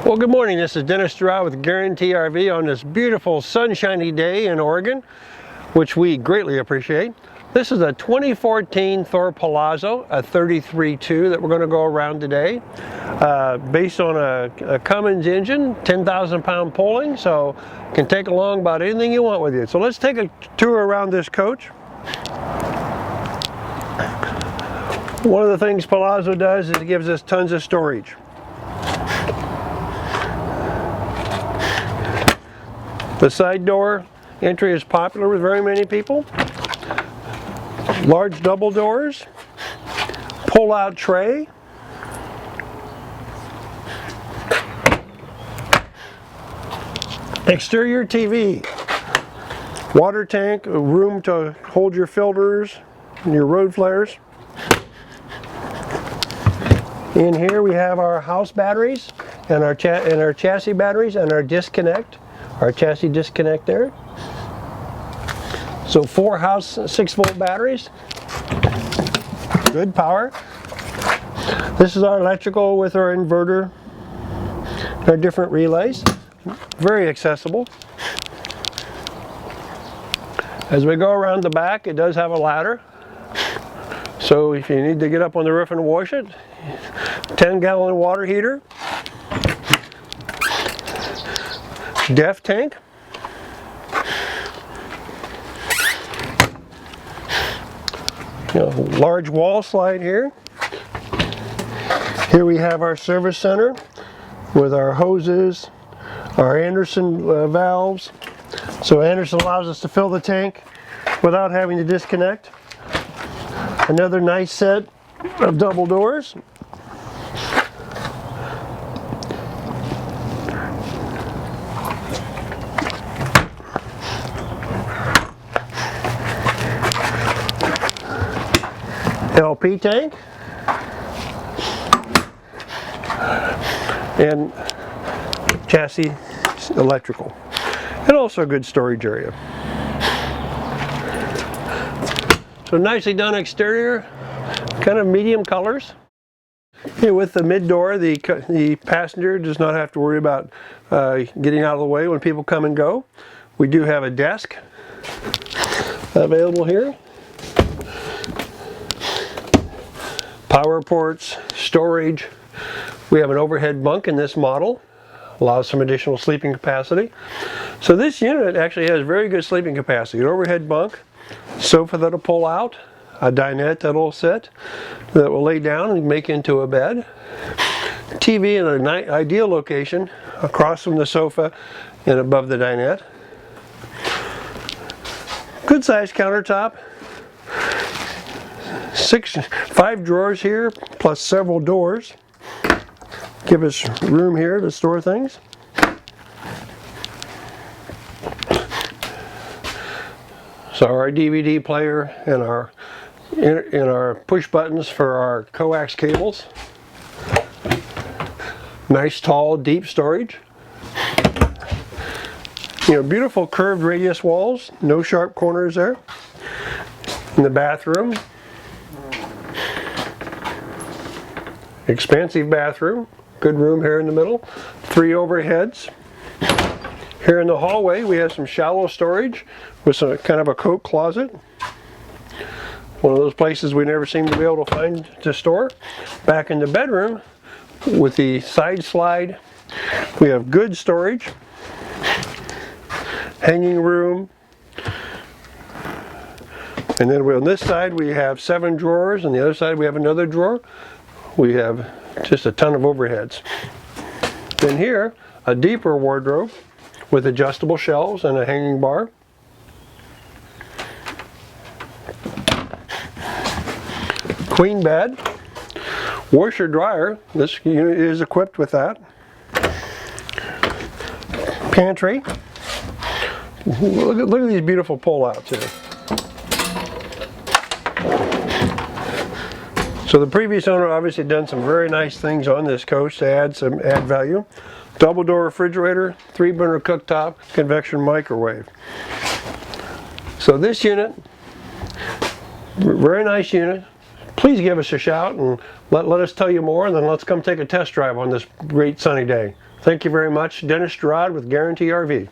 Well, good morning. This is Dennis.Girod with Guaranty RV on this beautiful sunshiny day in Oregon, which we greatly appreciate. This is a 2014 Thor Palazzo, a 33.2 that we're going to go around today. Based on a Cummins engine, 10,000 pound pulling, so can take along about anything you want with you. So let's take a tour around this coach. One of the things Palazzo does is it gives us tons of storage. The side door entry is popular with very many people. Large double doors, pull-out tray, exterior TV, water tank, room to hold your filters and your road flares. In here we have our house batteries and our chassis batteries and our disconnect. Our chassis disconnect there. So 4 house 6-volt batteries. Good power. This is our electrical with our inverter, our different relays. Very accessible. As we go around the back, it does have a ladder. So if you need to get up on the roof and wash it, 10-gallon water heater. Def tank. Large wall slide here. Here we have our service center with our hoses, our Anderson valves. So Anderson allows us to fill the tank without having to disconnect. Another nice set of double doors. LP tank and chassis electrical, and also a good storage area. So nicely done exterior, kind of medium colors. Here with the mid door, the passenger does not have to worry about getting out of the way when people come and go. We do have a desk available here. Power ports, storage. We have an overhead bunk in this model, allows some additional sleeping capacity. So this unit actually has very good sleeping capacity. An overhead bunk, sofa that'll pull out, a dinette that'll sit, that will lay down and make into a bed. TV in an ideal location across from the sofa and above the dinette. Good sized countertop. 5 drawers here, plus several doors. Give us room here to store things. So our DVD player and our push buttons for our coax cables. Nice, tall, deep storage. Beautiful curved radius walls, no sharp corners there. In the bathroom. Expansive bathroom, good room here in the middle, 3 overheads. Here in the hallway we have some shallow storage with some kind of a coat closet. One of those places we never seem to be able to find to store. Back in the bedroom with the side slide, we have good storage, hanging room. And then on this side we have 7 drawers, and the other side we have another drawer. We have just a ton of overheads. Then here, a deeper wardrobe with adjustable shelves and a hanging bar. Queen bed. Washer dryer. This unit is equipped with that. Pantry. Look at these beautiful pull-outs here. So the previous owner obviously done some very nice things on this coach to add value. Double door refrigerator, 3-burner cooktop, convection microwave. So this unit, very nice unit. Please give us a shout and let us tell you more, and then let's come take a test drive on this great sunny day. Thank you very much. Dennis.Girod with Guaranty RV.